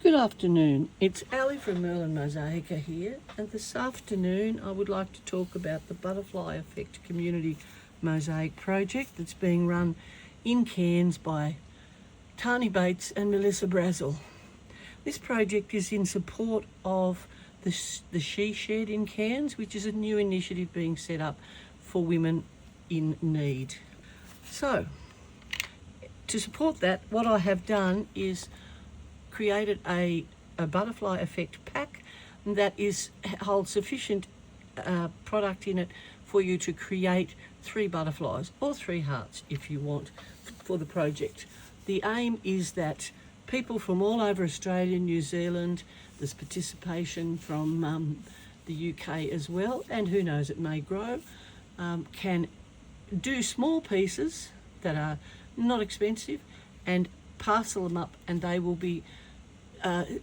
Good afternoon, it's Ali from Merlin Mosaica here, and this afternoon I would like to talk about the Butterfly Effect Community Mosaic project that's being run in Cairns by Tani Bates and Melissa Brazel. This project is in support of the She Shed in Cairns, which is a new initiative being set up for women in need. So, to support that, what I have done is created a butterfly effect pack that holds sufficient product in it for you to create 3 butterflies or 3 hearts if you want for the project. The aim is that people from all over Australia, New Zealand, there's participation from the UK as well, and who knows, it may grow, can do small pieces that are not expensive and parcel them up, and they will be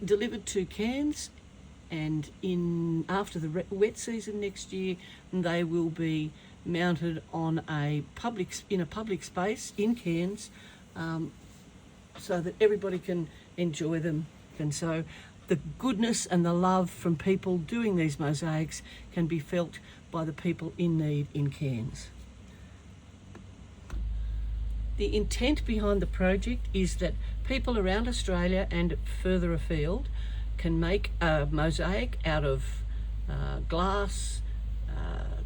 delivered to Cairns, and after the wet season next year they will be mounted on in a public space in Cairns, so that everybody can enjoy them. And so the goodness and the love from people doing these mosaics can be felt by the people in need in Cairns. The intent behind the project is that people around Australia and further afield can make a mosaic out of glass,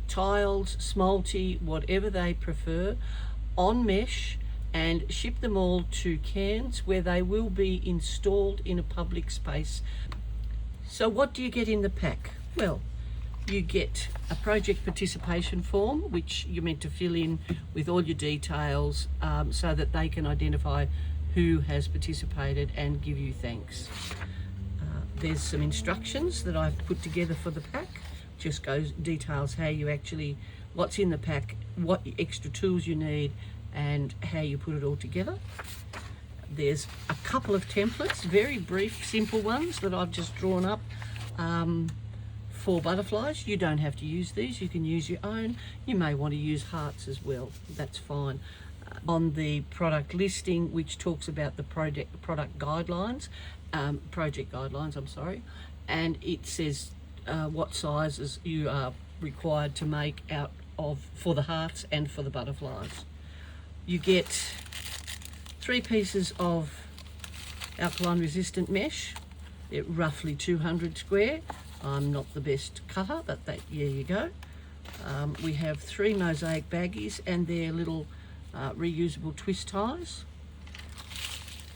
tiles, smalty, whatever they prefer, on mesh, and ship them all to Cairns, where they will be installed in a public space. So what do you get in the pack? Well, you get a project participation form, which you're meant to fill in with all your details, so that they can identify who has participated and give you thanks. There's some instructions that I've put together for the pack. Just details how what's in the pack, what extra tools you need, and how you put it all together. There's a couple of templates, very brief, simple ones that I've just drawn up for butterflies. You don't have to use these, you can use your own. You may want to use hearts as well, that's fine. On the product listing, which talks about the product guidelines, project guidelines, and it says what sizes you are required to make out of for the hearts and for the butterflies. You get 3 pieces of alkaline resistant mesh. They're roughly 200 square. I'm not the best cutter, but there you go. We have 3 mosaic baggies and their little reusable twist ties.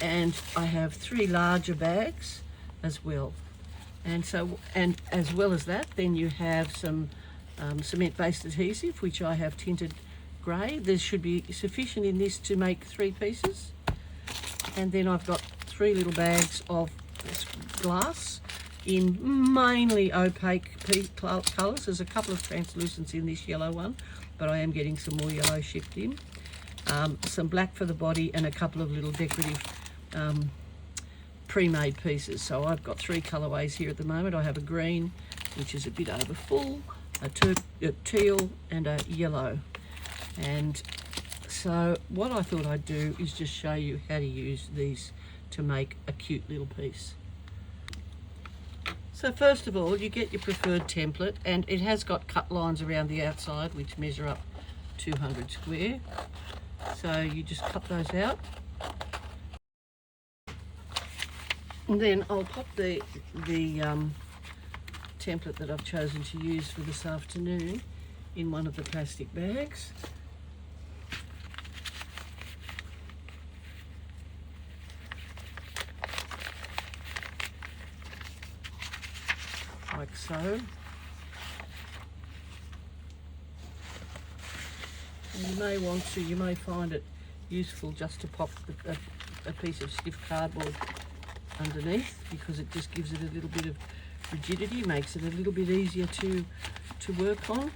And I have 3 larger bags as well. And as well as that, then you have some cement-based adhesive, which I have tinted grey. There should be sufficient in this to make 3 pieces. And then I've got 3 little bags of glass in mainly opaque colours. There's a couple of translucents in this yellow one, but I am getting some more yellow shipped in. Some black for the body, and a couple of little decorative pre-made pieces. So I've got 3 colourways here at the moment. I have a green, which is a bit over full, a teal, and a yellow. And so what I thought I'd do is just show you how to use these to make a cute little piece. So first of all, you get your preferred template, and it has got cut lines around the outside which measure up 200 square. So you just cut those out. And then I'll pop the template that I've chosen to use for this afternoon in one of the plastic bags. Like so. And you may find it useful just to pop a piece of stiff cardboard underneath, because it just gives it a little bit of rigidity, makes it a little bit easier to work on.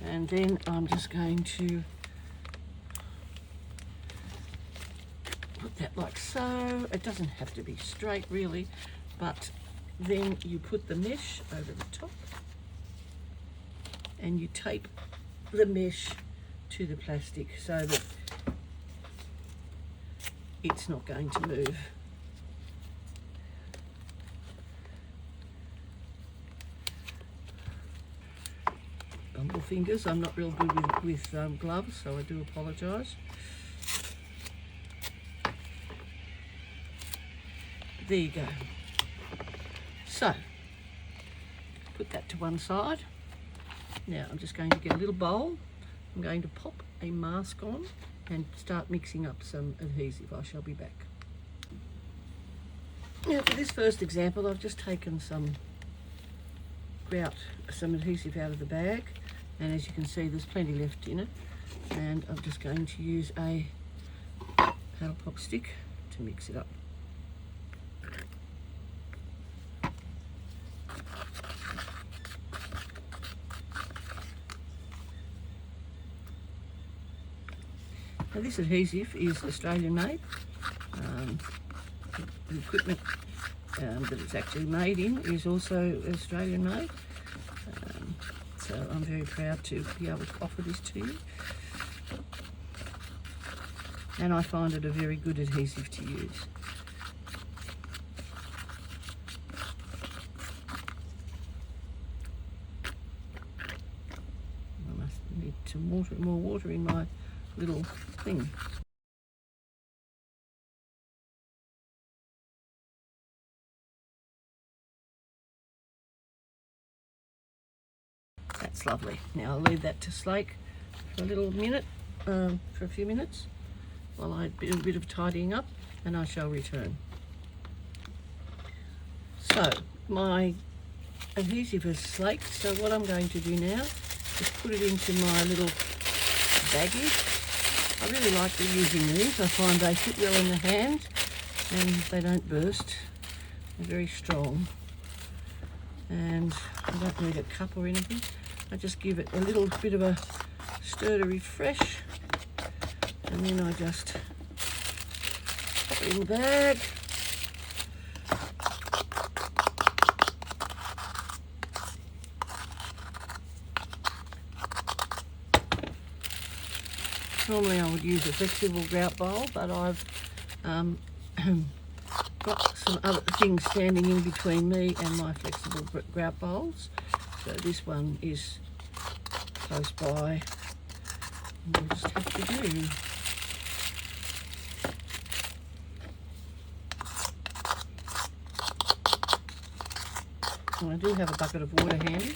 And then I'm just going to put that like so. It doesn't have to be straight really, but then you put the mesh over the top and you tape the mesh to the plastic so that it's not going to move. Bumble fingers. I'm not real good with gloves, so I do apologise. There you go. So, put that to one side. Now I'm just going to get a little bowl. I'm going to pop a mask on and start mixing up some adhesive. I shall be back. Now for this first example, I've just taken some grout, some adhesive out of the bag, and as you can see there's plenty left in it, and I'm just going to use a paddle pop stick to mix it up. Now this adhesive is Australian made. The equipment that it's actually made in is also Australian made. So I'm very proud to be able to offer this to you. And I find it a very good adhesive to use. I must need some water, more water in my little thing. That's lovely. Now I'll leave that to slake for a little minute, for a few minutes, while I do a bit of tidying up, and I shall return. So my adhesive is slaked, so what I'm going to do now is put it into my little baggie. I really like using these. I find they fit well in the hand and they don't burst. They're very strong. And I don't need a cup or anything. I just give it a little bit of a stir to refresh, and then I just pop it in the bag. Normally I would use a flexible grout bowl, but I've got some other things standing in between me and my flexible grout bowls. So this one is close by, and we'll just have to do. And I do have a bucket of water handy,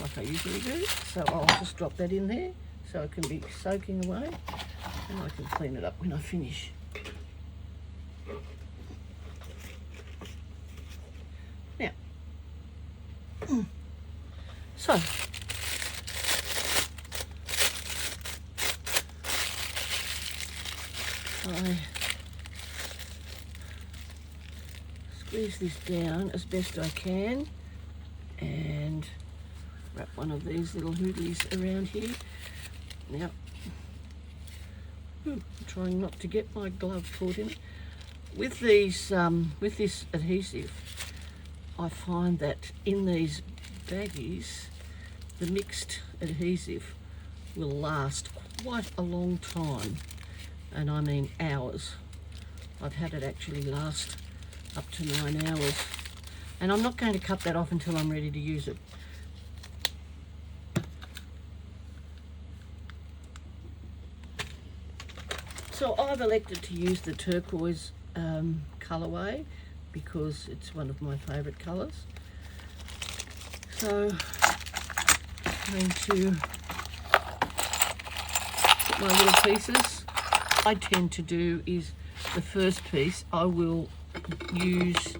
like I usually do, so I'll just drop that in there so it can be soaking away, and I can clean it up when I finish. Now, so I squeeze this down as best I can and wrap one of these little hoodlies around here. Now, I'm trying not to get my glove caught in it. With these, with this adhesive, I find that in these baggies, the mixed adhesive will last quite a long time, and I mean hours. I've had it actually last up to 9 hours, and I'm not going to cut that off until I'm ready to use it. So I've elected to use the turquoise colourway because it's one of my favourite colours. So I'm going to put my little pieces. What I tend to do is the first piece I will use,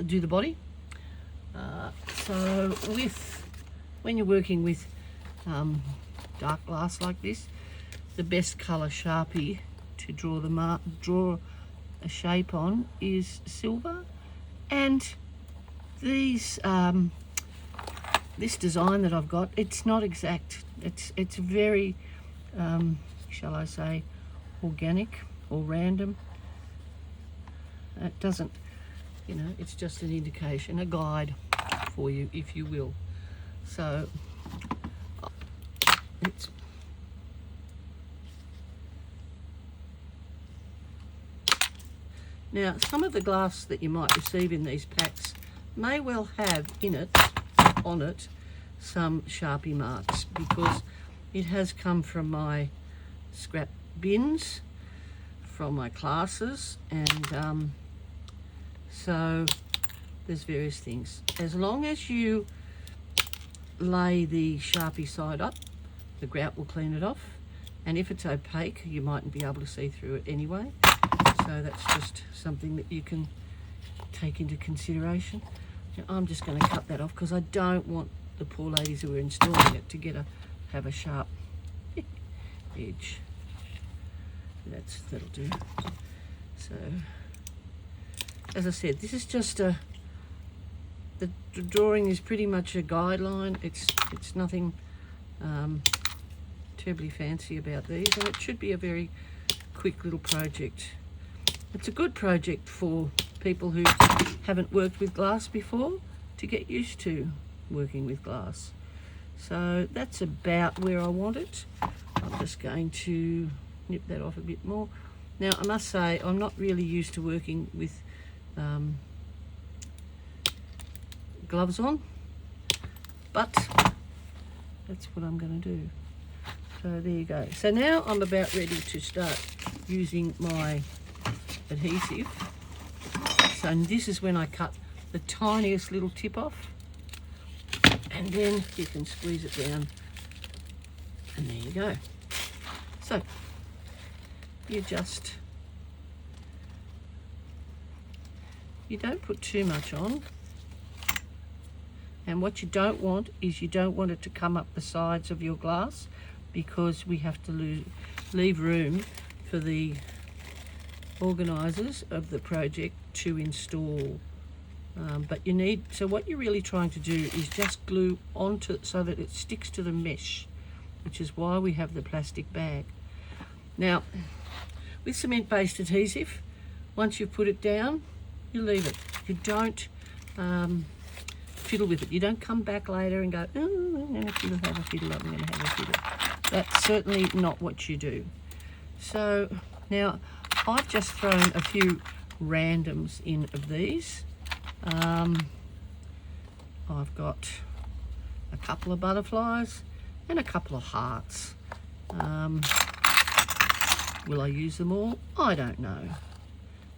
do the body. So when you're working with dark glass like this, the best colour Sharpie to draw a shape on is silver, and these this design that I've got, it's not exact. It's very shall I say organic or random. It doesn't, you know, it's just an indication, a guide for you, if you will. So it's Now, some of the glass that you might receive in these packs may well have on it, some Sharpie marks, because it has come from my scrap bins, from my classes, and so there's various things. As long as you lay the Sharpie side up, the grout will clean it off, and if it's opaque, you mightn't be able to see through it anyway. So that's just something that you can take into consideration. Now, I'm just going to cut that off because I don't want the poor ladies who are installing it to have a sharp edge. That'll do. So, as I said, this is just the drawing is pretty much a guideline. It's nothing terribly fancy about these, and it should be a very quick little project. It's a good project for people who haven't worked with glass before to get used to working with glass. So that's about where I want it. I'm just going to nip that off a bit more. Now, I must say, I'm not really used to working with gloves on, but that's what I'm going to do. So there you go. So now I'm about ready to start using my adhesive. So this is when I cut the tiniest little tip off, and then you can squeeze it down, and there you go. So you don't put too much on, and what you don't want is you don't want it to come up the sides of your glass, because we have to leave room for the organisers of the project to install. But so what you're really trying to do is just glue onto it so that it sticks to the mesh, which is why we have the plastic bag. Now, with cement-based adhesive, once you've put it down, you leave it. You don't fiddle with it. You don't come back later and go, oh, I'm going to have a fiddle, I'm going to have a fiddle. That's certainly not what you do. So now I've just thrown a few randoms in of these. I've got a couple of butterflies and a couple of hearts. Will I use them all? I don't know.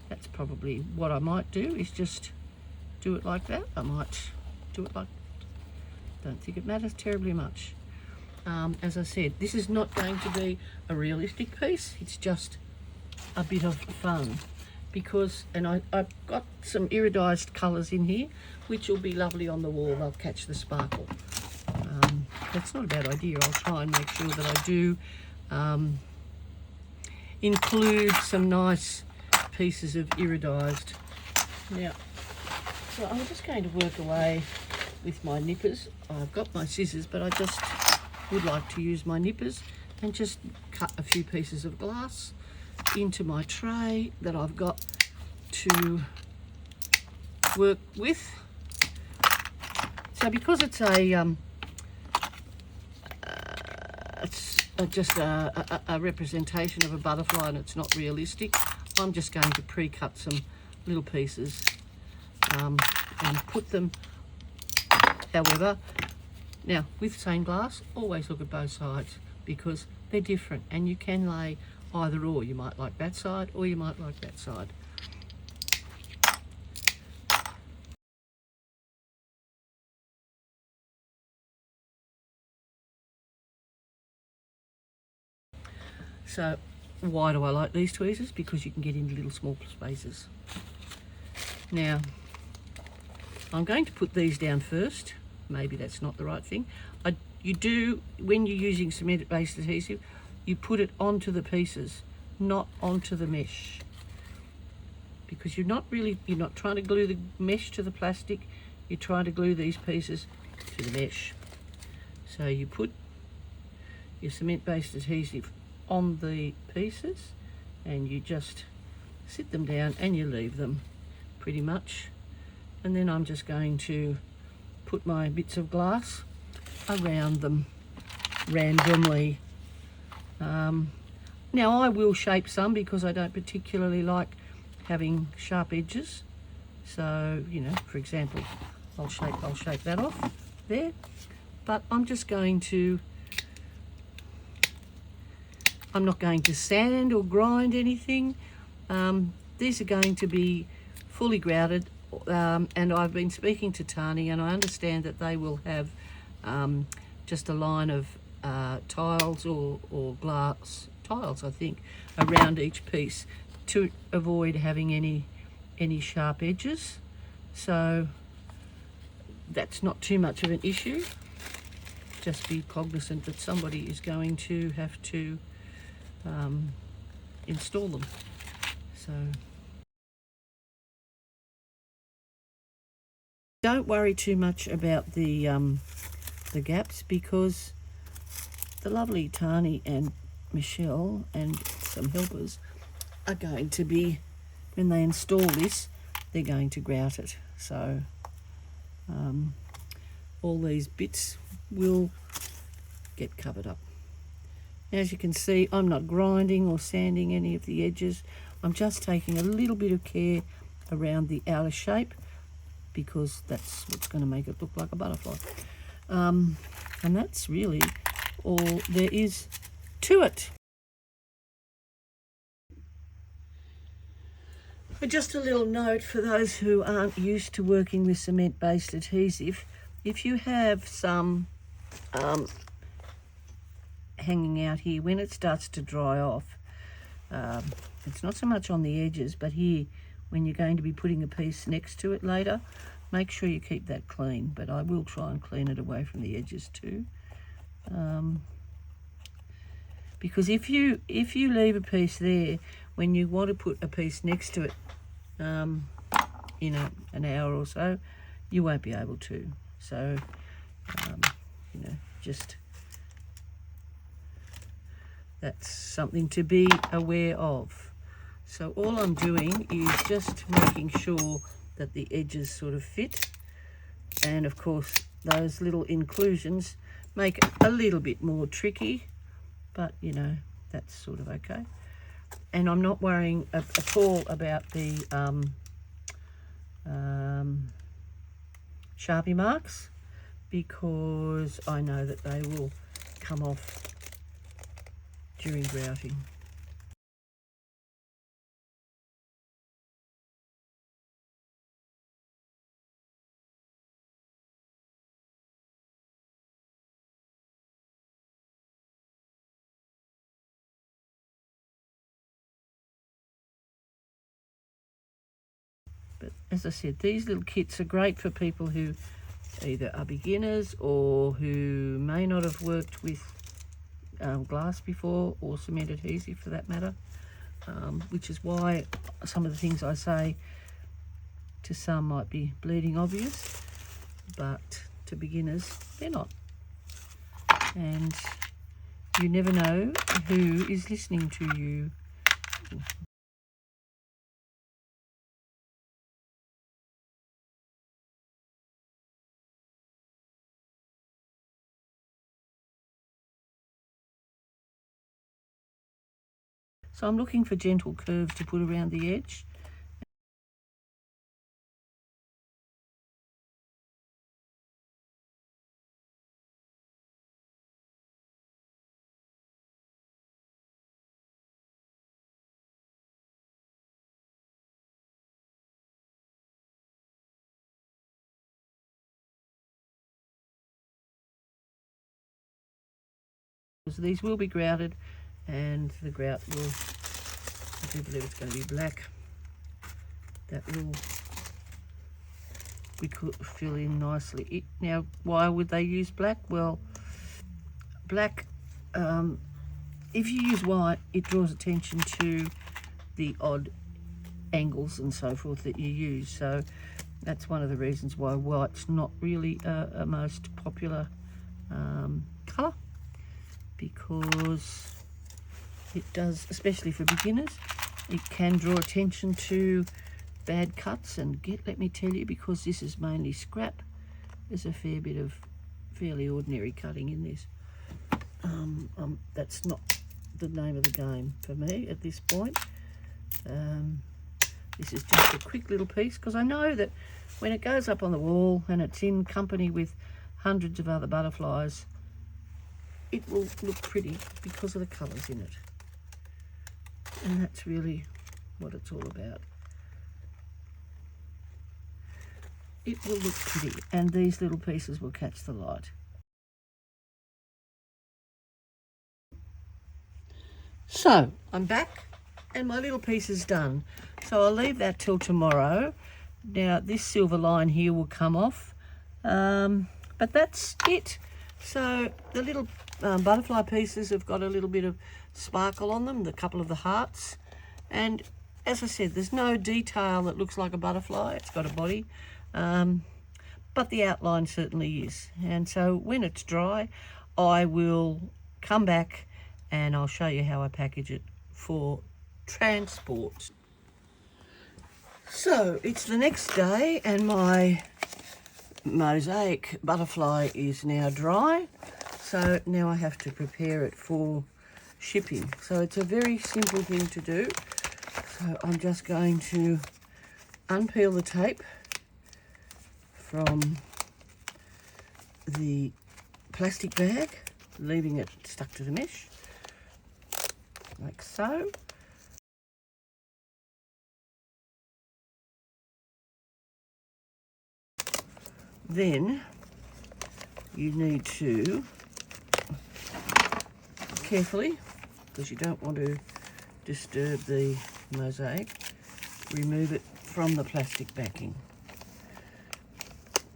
That's probably what I might do, is just do it like that. I might do it like, don't think it matters terribly much. As I said, this is not going to be a realistic piece, it's just a bit of fun, because, and I've got some iridised colours in here, which will be lovely on the wall. They'll catch the sparkle. That's not a bad idea. I'll try and make sure that I do include some nice pieces of iridised. Now, so I'm just going to work away with my nippers. I've got my scissors, but I just would like to use my nippers and just cut a few pieces of glass into my tray that I've got to work with. So because it's just a representation of a butterfly and it's not realistic, I'm just going to pre-cut some little pieces and put them. However, now with stained glass, always look at both sides, because they're different, and you can lay either or. You might like that side or you might like that side. So why do I like these tweezers? Because you can get into little small spaces. Now, I'm going to put these down first. Maybe that's not the right thing. You do, when you're using cement-based adhesive, you put it onto the pieces, not onto the mesh. Because you're not trying to glue the mesh to the plastic, you're trying to glue these pieces to the mesh. So you put your cement-based adhesive on the pieces and you just sit them down and you leave them pretty much. And then I'm just going to put my bits of glass around them randomly. Now I will shape some because I don't particularly like having sharp edges. So, you know, for example, I'll shape that off there, but I'm not going to sand or grind anything. These are going to be fully grouted, and I've been speaking to Tani, and I understand that they will have just a line of tiles or glass tiles, I think, around each piece to avoid having any sharp edges. So that's not too much of an issue. Just be cognizant that somebody is going to have to install them. So don't worry too much about the gaps, because the lovely Tani and Michelle and some helpers are going to be, when they install this, they're going to grout it. So all these bits will get covered up. As you can see, I'm not grinding or sanding any of the edges. I'm just taking a little bit of care around the outer shape, because that's what's going to make it look like a butterfly. And that's really all there is to it. But just a little note for those who aren't used to working with cement-based adhesive: if you have some hanging out here, when it starts to dry off, it's not so much on the edges, but here, when you're going to be putting a piece next to it later, make sure you keep that clean. But I will try and clean it away from the edges too, because if you leave a piece there, when you want to put a piece next to it in an hour or so, you won't be able to. So just that's something to be aware of. So all I'm doing is just making sure that the edges sort of fit, and of course those little inclusions make it a little bit more tricky, but you know, that's sort of okay. And I'm not worrying at all about the Sharpie marks, because I know that they will come off during grouting. But as I said, these little kits are great for people who either are beginners or who may not have worked with glass before, or cement adhesive for that matter, which is why some of the things I say to some might be bleeding obvious, but to beginners they're not. And you never know who is listening to you. So I'm looking for gentle curves to put around the edge. So these will be grouted, and the grout will, I do believe it's going to be black. That will fill in nicely. Now, why would they use black? Well, black, if you use white, it draws attention to the odd angles and so forth that you use. So that's one of the reasons why white's not really a most popular colour, because it does, especially for beginners, it can draw attention to bad cuts. And let me tell you, because this is mainly scrap, there's a fair bit of fairly ordinary cutting in this. That's not the name of the game for me at this point. This is just a quick little piece because I know that when it goes up on the wall and it's in company with hundreds of other butterflies, it will look pretty because of the colours in it. And that's really what it's all about. It will look pretty, and these little pieces will catch the light. So I'm back and my little piece is done. So I'll leave that till tomorrow. Now this silver line here will come off, but that's it. So the little butterfly pieces have got a little bit of sparkle on them, a couple of the hearts, and as I said, there's no detail that looks like a butterfly. It's got a body, but the outline certainly is. And so when it's dry, I will come back and I'll show you how I package it for transport. So it's the next day and my mosaic butterfly is now dry. So now I have to prepare it for shipping. So it's a very simple thing to do. So I'm just going to unpeel the tape from the plastic bag, leaving it stuck to the mesh, like so. Then you need to carefully, because you don't want to disturb the mosaic, remove it from the plastic backing.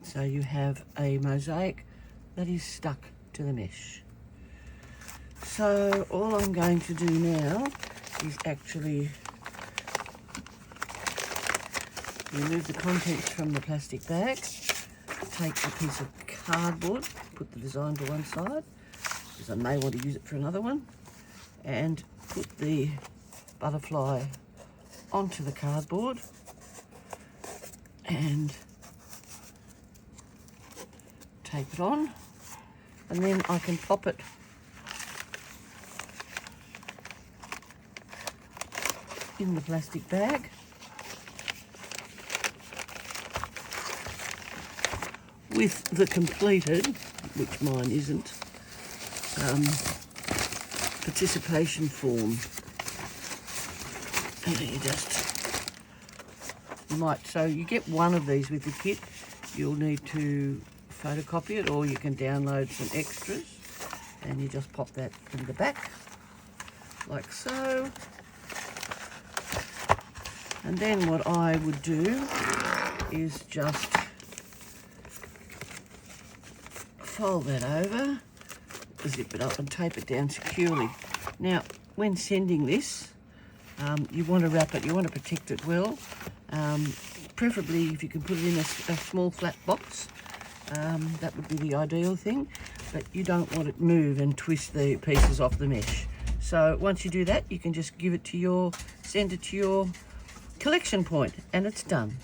So you have a mosaic that is stuck to the mesh. So all I'm going to do now is actually remove the contents from the plastic bag, take a piece of cardboard, put the design to one side, because I may want to use it for another one, and put the butterfly onto the cardboard and tape it on, and then I can pop it in the plastic bag. With the completed, which mine isn't, participation form. And then you might, so you get one of these with the kit. You'll need to photocopy it, or you can download some extras, and you just pop that in the back, like so. And then what I would do is just fold that over, zip it up and tape it down securely. Now, when sending this, you want to wrap it, you want to protect it well. Preferably if you can put it in a small flat box, that would be the ideal thing, but you don't want it move and twist the pieces off the mesh. So once you do that, you can just give it to send it to your collection point, and it's done.